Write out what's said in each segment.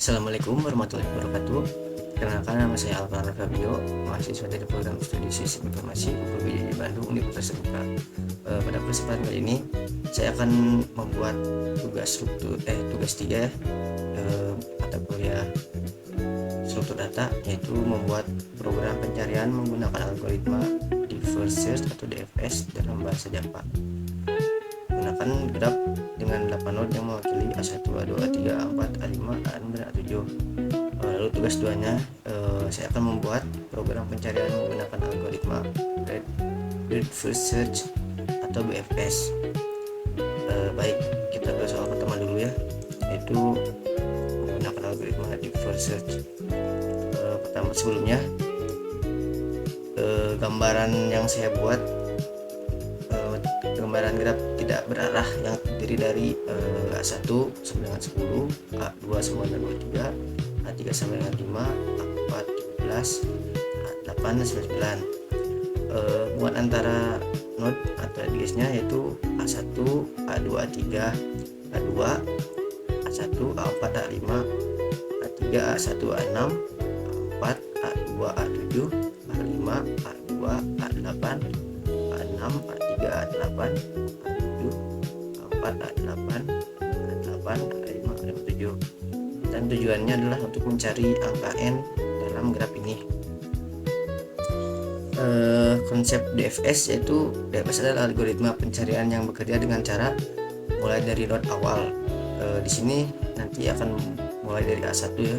Assalamualaikum warahmatullahi wabarakatuh. Perkenalkan, nama saya Alvaro Fabio, mahasiswa dari program studi Sistem Informasi UPB di Bandung, Universitas Terbuka. Pada kesempatan kali ini saya akan membuat tugas 3 mata kuliah struktur data, yaitu membuat program pencarian menggunakan algoritma Default Search atau DFS dalam bahasa Java. Gunakan graf dengan 8 node yang mewakili A1, A2, A3, A4, A5, A6, dan A7. Lalu tugas 2-nya, saya akan membuat program pencarian menggunakan algoritma Breadth First Search atau BFS. Baik, kita ke soal pertama dulu ya, yaitu menggunakan algoritma Breadth First Search. Sebelumnya, gambaran yang saya buat gambaran graf tidak berarah yang terdiri dari A1 sama dengan 10, A2 sama dengan 23, A3 sama dengan 5, A4 17, A8 dan 9. Buat antara node atau address-nya yaitu A1, A2, A3, A2, A1, A4, A5, A3, A1, A6, A4, A2, A7, A5, A2, A8, A6, A3, A8, A7, A4, A8, A8, A5, A7. Dan tujuannya adalah untuk mencari angka N dalam graf ini. Konsep DFS yaitu DFS adalah algoritma pencarian yang bekerja dengan cara mulai dari node awal. Di sini nanti akan mulai dari A1 ya.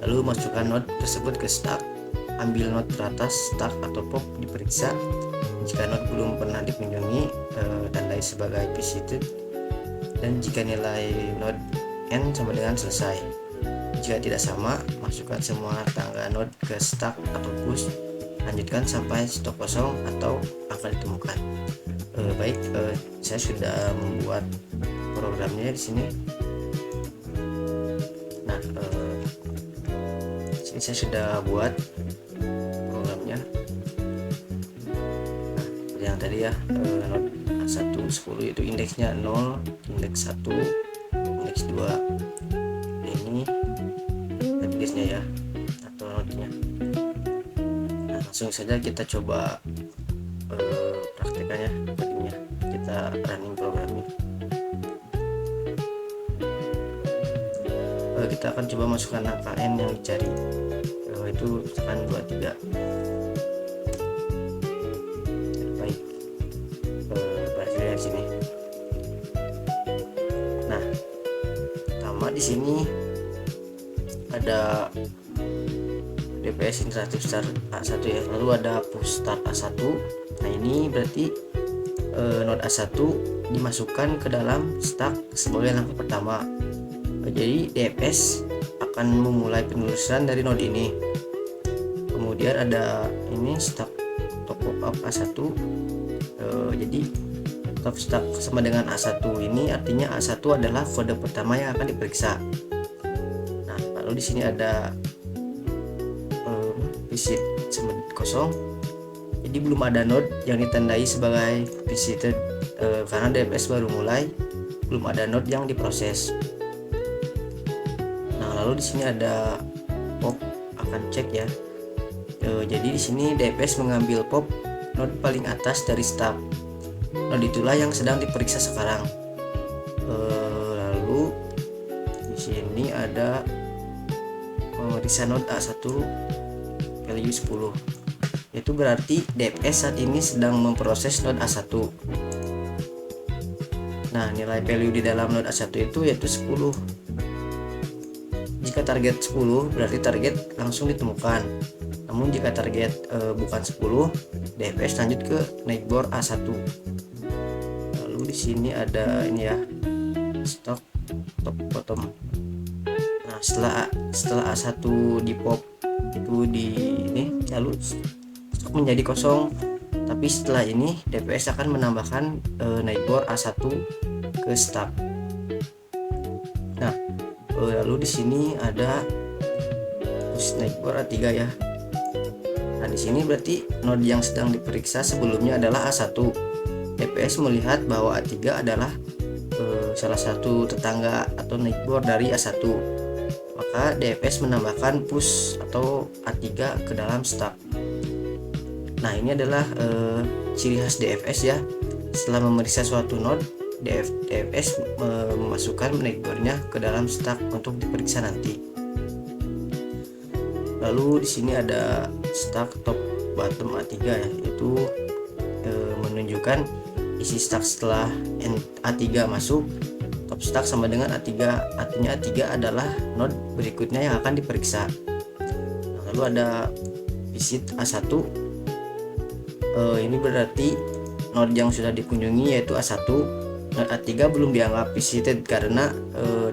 Lalu masukkan node tersebut ke stack, ambil node teratas stack atau pop, diperiksa. Jika node belum pernah dikunjungi, tandai sebagai visited, dan jika nilai node n sama dengan selesai. Jika tidak sama, masukkan semua tangga node ke stack atau push, lanjutkan sampai stok kosong atau angka ditemukan. Baik, saya sudah membuat programnya di sini. Nah, sini saya sudah buat programnya. Yang tadi ya, node A1 10 itu indeksnya 0, indeks 1, indeks 2. Ini address-nya ya, atau node-nya. Nah, langsung saja kita coba praktikannya. Tadinya kita running programnya. Kita akan coba masukkan angka N yang dicari, itu misalkan 23. Di sini. Nah, pertama di sini ada DPS interaktif start A1 ya, lalu ada push start A1. Nah, ini berarti node A1 dimasukkan ke dalam stack sebagai langkah pertama. Jadi DFS akan memulai penelusuran dari node ini. Kemudian ada ini stack top up A1. Jadi top stack sama dengan A1 ini artinya A1 adalah kode pertama yang akan diperiksa. Nah, lalu di sini ada visit kosong. Jadi belum ada node yang ditandai sebagai visited karena DFS baru mulai, belum ada node yang diproses. Nah, lalu di sini ada pop akan cek ya. Jadi di sini DFS mengambil pop node paling atas dari stack. Node itulah yang sedang diperiksa sekarang. Lalu di sini ada memeriksa node A1 value 10. Itu berarti DFS saat ini sedang memproses node A1. Nah, nilai value di dalam node A1 itu yaitu 10. Jika target 10, berarti target langsung ditemukan. Namun jika target bukan 10, DFS lanjut ke neighbor A1. Lalu di sini ada ini ya, stok top bottom. Nah, setelah A1 di pop itu di ini, lalu stok menjadi kosong. Tapi setelah ini DPS akan menambahkan neighbor A1 ke stack. Nah, lalu di sini ada push neighbor A3 ya. Nah, di sini berarti node yang sedang diperiksa sebelumnya adalah A1. DPS melihat bahwa A3 adalah salah satu tetangga atau neighbor dari A1. Maka maka DFS menambahkan push atau A3 ke dalam stack. Nah, ini adalah ciri khas DFS ya. Setelah memeriksa suatu node, DFS memasukkan manajernya ke dalam stack untuk diperiksa nanti. Lalu di sini ada stack top bottom A3 ya, yaitu menunjukkan isi stack setelah A3 masuk. Top stack sama dengan A3, artinya A3 adalah node berikutnya yang akan diperiksa. Lalu ada visit A1, ini berarti node yang sudah dikunjungi yaitu A1. Node A3 belum dianggap visited karena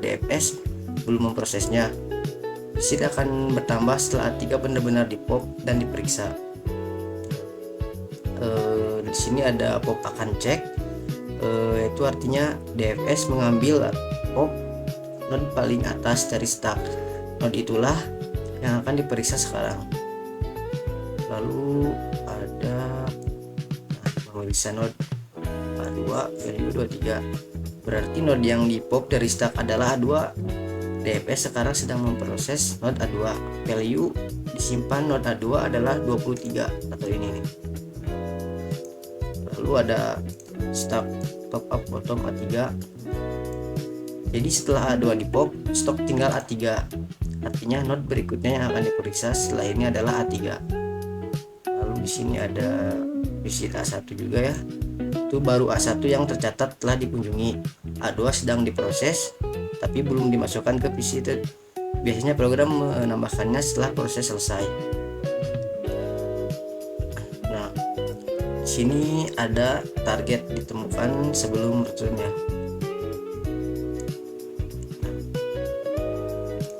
DFS belum memprosesnya. Visit akan bertambah setelah A3 benar-benar di-pop dan diperiksa. Di sini ada pop akan cek, itu artinya DFS mengambil pop node paling atas dari stack. Node itulah yang akan diperiksa sekarang. Lalu ada memeriksa node A2 value 23, berarti node yang di-pop dari stack adalah A2. DFS sekarang sedang memproses node A2. Value disimpan node A2 adalah 23 atau ini nih. Lalu ada stack top up bottom A3. Jadi setelah A2 di pop, stok tinggal A3. Artinya node berikutnya yang akan diperiksa setelah ini adalah A3. Lalu di sini ada visit A1 juga ya. Itu baru A1 yang tercatat telah dikunjungi. A2 sedang diproses tapi belum dimasukkan ke visited. Biasanya program menambahkannya setelah proses selesai. Nah, di sini ada target ditemukan sebelum returnnya.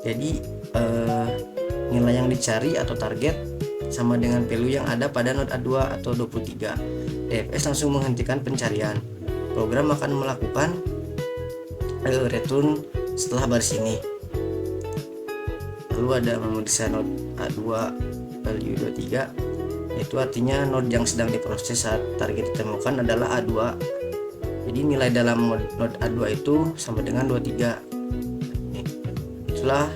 Jadi nilai yang dicari atau target sama dengan value yang ada pada node A2 atau 23. DFS langsung menghentikan pencarian. Program akan melakukan return setelah baris ini. Lalu ada memeriksa node A2 value 23, itu artinya node yang sedang diproses saat target ditemukan adalah A2. Jadi nilai dalam node A2 itu sama dengan 23. Itulah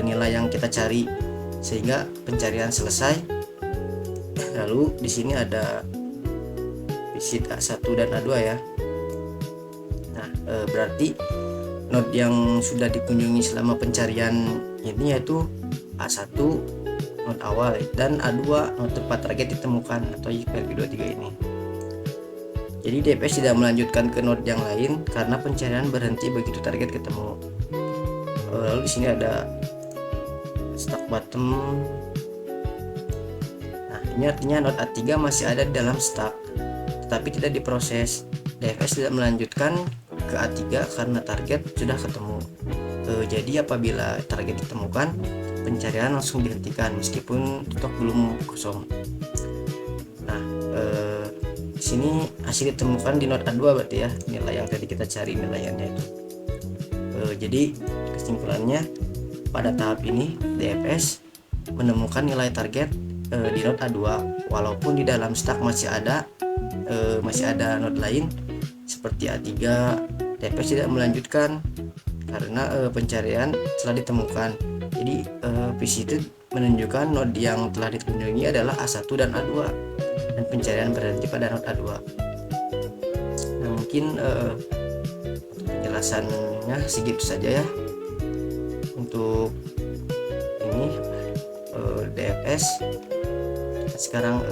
nilai yang kita cari sehingga pencarian selesai. Lalu di sini ada visit A1 dan A2 ya. Nah, berarti node yang sudah dikunjungi selama pencarian ini yaitu A1 node awal dan A2 node tempat target ditemukan atau value 23 ini. Jadi DFS tidak melanjutkan ke node yang lain karena pencarian berhenti begitu target ketemu. Lalu di sini ada stack bottom. Nah, ini artinya node A3 masih ada di dalam stack tetapi tidak diproses. DFS tidak melanjutkan ke A3 karena target sudah ketemu. Jadi apabila target ditemukan, pencarian langsung dihentikan meskipun stok belum kosong. Nah, di sini hasil ditemukan di node A2 berarti ya, nilai yang tadi kita cari nilainya itu. Jadi kesimpulannya pada tahap ini DFS menemukan nilai target di node A2 walaupun di dalam stack masih ada node lain seperti A3. DFS tidak melanjutkan karena pencarian telah ditemukan. Jadi visited menunjukkan node yang telah dikunjungi adalah A1 dan A2 dan pencarian berhenti pada node A2. Nah, mungkin penjelasannya segitu saja ya untuk ini DFS. Sekarang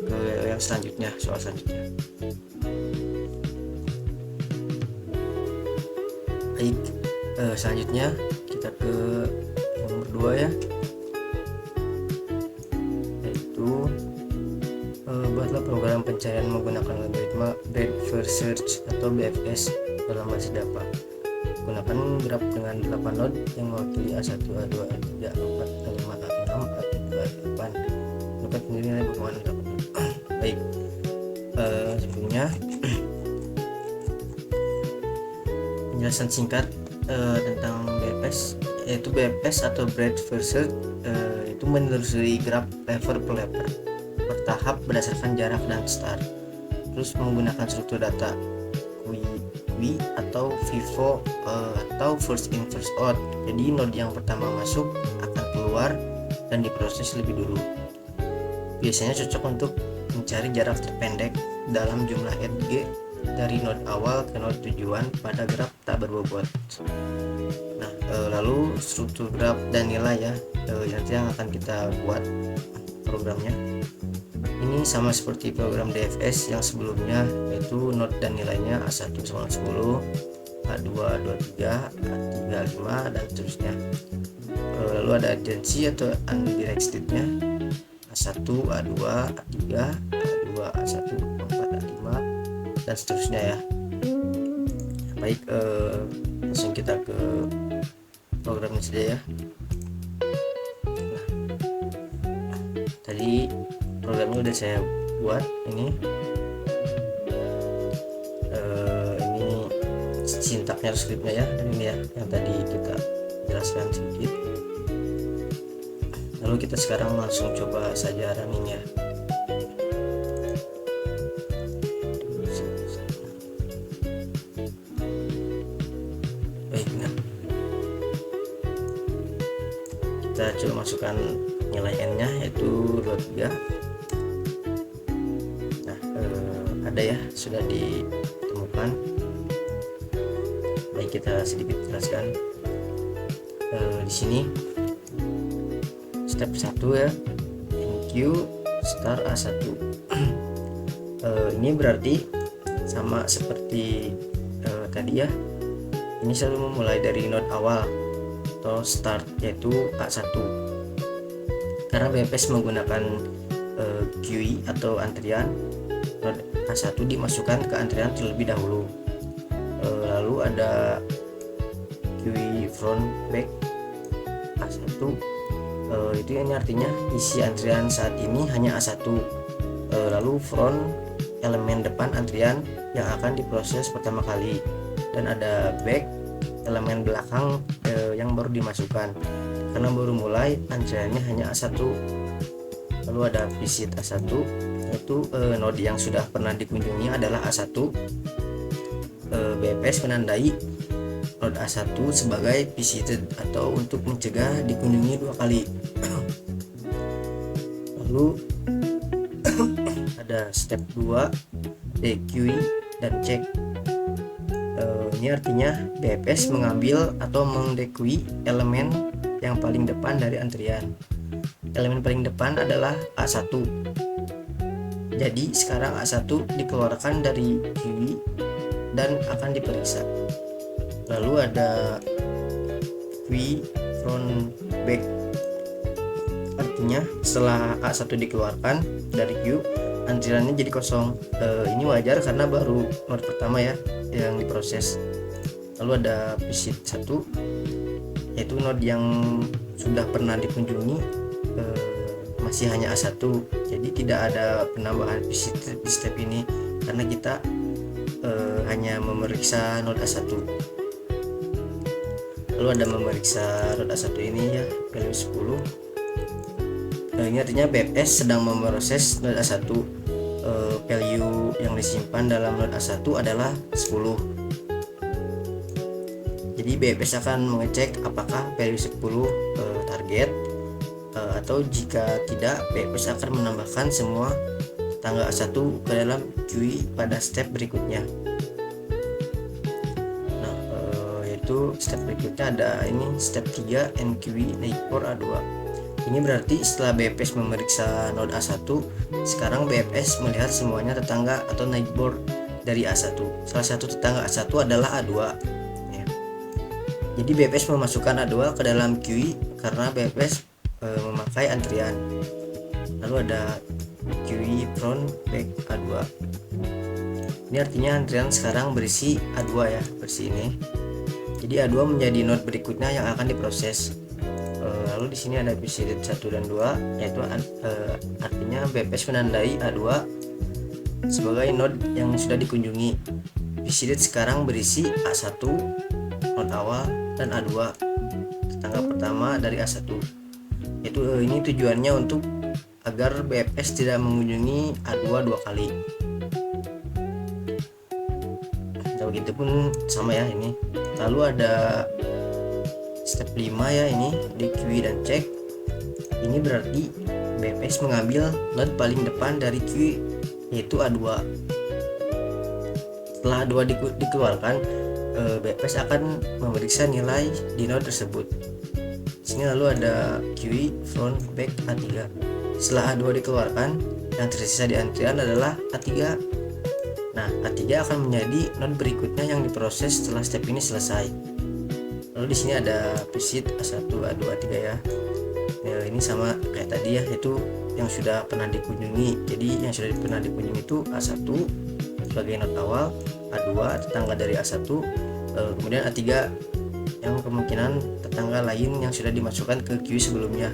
ke yang selanjutnya, soal selanjutnya. Baik, selanjutnya kita ke nomor 2 ya, yaitu buatlah program pencarian menggunakan algoritma Breadth First Search atau BFS dalam basis dapat. Gunakan graf dengan 8 node yang mewakili A1, A2, A3, A4, A5, A6, A7, A8. Dapat nilai berhubungan 8. Baik, sebelumnya penjelasan singkat tentang BFS, yaitu BFS atau Breadth First Search itu menelusuri graf lever per lever bertahap berdasarkan jarak dan start, terus menggunakan struktur data QE atau FIFO atau first in first out. Jadi node yang pertama masuk akan keluar dan diproses lebih dulu. Biasanya cocok untuk mencari jarak terpendek dalam jumlah edge dari node awal ke node tujuan pada graf tak berbobot. Nah, lalu struktur graf dan nilai ya, nanti yang akan kita buat programnya. Ini sama seperti program DFS yang sebelumnya, yaitu node dan nilainya A1 sama 10, A2 23, A3 5 dan seterusnya. Lalu ada agensi atau undirectednya A1, A2, A3, A2, A1, A4, A5 dan seterusnya ya. Baik, langsung kita ke programnya saja ya. Tadi programnya udah saya buat ini sintaknya, skripnya ya, dan ini ya yang tadi kita jelaskan sedikit. Lalu kita sekarang langsung coba saja running ya. Baik, nah kita coba masukkan nilai n nya yaitu 23. Nah, ada ya, sudah ditemukan. Baik, kita sedikit jelaskan. Di sini step 1 ya, NQ star A1. Ini berarti sama seperti tadi ya, ini selalu memulai dari node awal atau start yaitu A1. Karena BPS menggunakan QE atau antrian, node A1 dimasukkan ke antrian terlebih dahulu. Lalu ada QE front back A1, itu ini artinya isi antrian saat ini hanya A1. Lalu front elemen depan antrian yang akan diproses pertama kali, dan ada back elemen belakang yang baru dimasukkan karena baru mulai antriannya hanya A1. Lalu ada visit A1, yaitu node yang sudah pernah dikunjungi adalah A1. BPS menandai node A1 sebagai visited atau untuk mencegah dikunjungi 2 kali. Lalu ada step 2 DQI dan check. Ini artinya BPS mengambil atau mendekui elemen yang paling depan dari antrian. Elemen paling depan adalah A1. Jadi sekarang A1 dikeluarkan dari QI dan akan diperiksa. Lalu ada QI front back. Artinya setelah A1 dikeluarkan dari Q, antriannya jadi kosong. Ini wajar karena baru node pertama ya yang diproses. Lalu ada visit 1, yaitu node yang sudah pernah dikunjungi, masih hanya A1. Jadi tidak ada penambahan visit di step ini karena kita hanya memeriksa node A1. Lalu ada memeriksa node A1 ini ya, value 10. Ini artinya BPS sedang memproses node A1. Value yang disimpan dalam node A1 adalah 10. Jadi BPS akan mengecek apakah value 10 target, atau jika tidak, BPS akan menambahkan semua tangga A1 ke dalam QI pada step berikutnya. Nah, yaitu step berikutnya ada ini step 3 NQI naik for A2. Ini berarti setelah BPS memeriksa node A1, sekarang BPS melihat semuanya tetangga atau neighbor dari A1. Salah satu tetangga A1 adalah A2 ya. Jadi BPS memasukkan A2 ke dalam QI karena BPS memakai antrian. Lalu ada QI front back A2. Ini artinya antrian sekarang berisi A2 ya, berisi ini. Jadi A2 menjadi node berikutnya yang akan diproses. Lalu di sini ada visited 1 dan 2, yaitu artinya BPS menandai A2 sebagai node yang sudah dikunjungi. Visited sekarang berisi A1 node awal dan A2 tetangga pertama dari A1. Itu ini tujuannya untuk agar BPS tidak mengunjungi A2 2 kali. Lalu begitu pun sama ya ini. Lalu ada step 5 ya, ini di QI dan cek. Ini berarti BPS mengambil node paling depan dari QI, yaitu A2. Setelah A2 dikeluarkan, BPS akan memeriksa nilai di node tersebut. Di sini lalu ada QI, front, back, A3. Setelah A2 dikeluarkan, yang tersisa di antrian adalah A3. Nah, A3 akan menjadi node berikutnya yang diproses setelah step ini selesai. Lalu di sini ada visit A1, A2, A3 ya. Nah, ini sama kayak tadi ya, itu yang sudah pernah dikunjungi. Jadi yang sudah pernah dikunjungi itu A1 sebagai node awal, A2 tetangga dari A1, kemudian A3 yang kemungkinan tetangga lain yang sudah dimasukkan ke queue sebelumnya.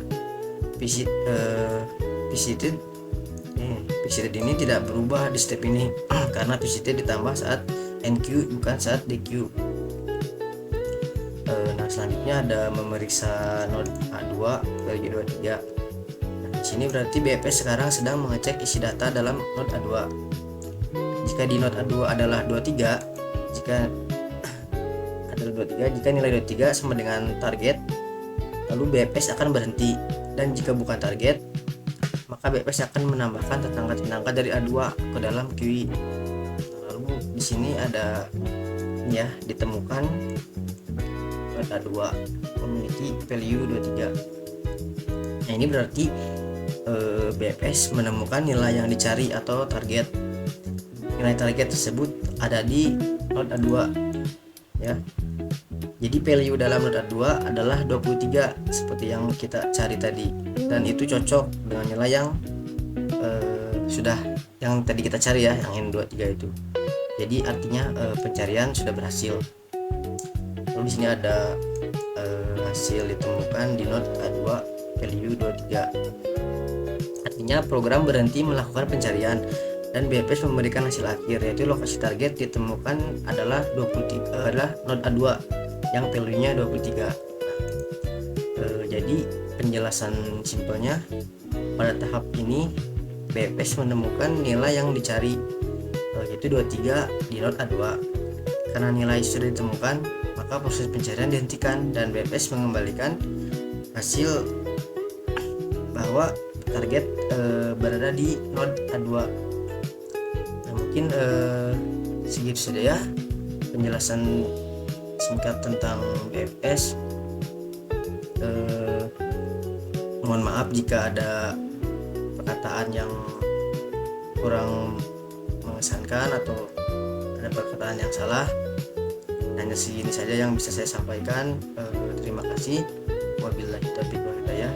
Visited ini tidak berubah di step ini karena visited ditambah saat NQ bukan saat DQ. Nah, selanjutnya ada memeriksa node A2 bagi 23. Nah, di sini berarti BPS sekarang sedang mengecek isi data dalam node A2. Jika di node A2 adalah 23, jika nilai 23 sama dengan target, lalu BPS akan berhenti, dan jika bukan target, maka BPS akan menambahkan tetangga-tetangga dari A2 ke dalam QI. Lalu di sini ada ya, ditemukan node A2 memiliki value 23. Nah, ini berarti BPS menemukan nilai yang dicari atau target. Nilai target tersebut ada di node A2 ya. Jadi value dalam node A2 adalah 23 seperti yang kita cari tadi, dan itu cocok dengan nilai yang yang tadi kita cari ya, yang N23 itu. Jadi artinya pencarian sudah berhasil. Lalu di sini ada hasil ditemukan di node A2 value 23. Artinya program berhenti melakukan pencarian dan BPS memberikan hasil akhir, yaitu lokasi target ditemukan adalah node A2 yang value-nya 23. Jadi penjelasan simpelnya, pada tahap ini BPS menemukan nilai yang dicari, yaitu 23 di node A2. Karena nilai sudah ditemukan, maka proses pencarian dihentikan dan BPS mengembalikan hasil bahwa target berada di node A2. Nah, mungkin segitu saja ya penjelasan singkat tentang BPS. Mohon maaf jika ada perkataan yang kurang mengesankan atau ada perkataan yang salah. Hanya segini saja yang bisa saya sampaikan. Terima kasih. Wabillahi taufiq wal hidayah.